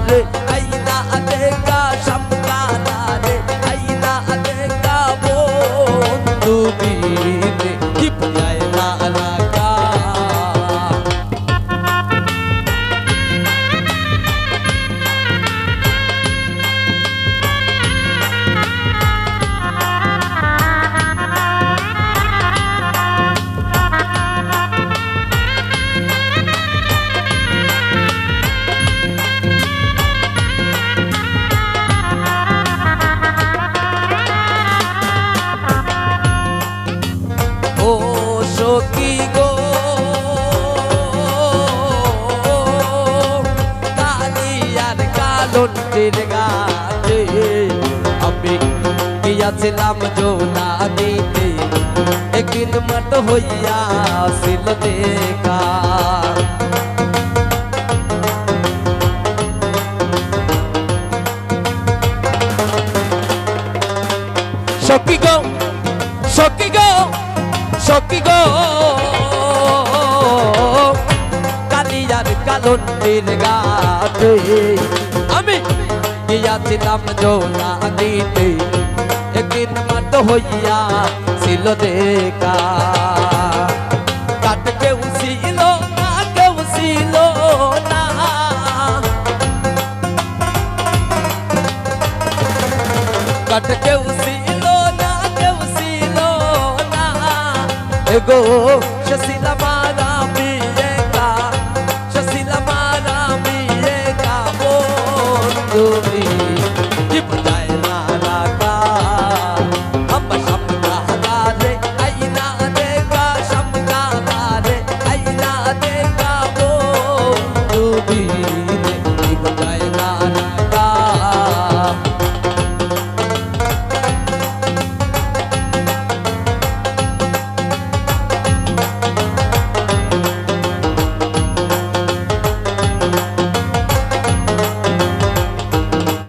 রে আইনা দেখা সামকানা রে আইনা দেখা বন্ধু বিনে জিপায় না রাখা ও সখী গো কালিয়ার কালন্টির গাছে আমি গিয়াছিলাম জোনা দিতে একদিন মত হইয়া ছিল দেখা সখী গো সখী গো সখী গো কালিয়ার কালন্টির গাছে আমি গিয়াছিলাম জোনা দিতে একদিন মত হইয়া ছিল দেখা কাট কেউ ছিল না কেউ ছিল না কাট কেউ ছিল না কেউ ছিল না এগো শশিলা মারা মিয়েকা শশিলা মারা মিয়েকা বন্ধু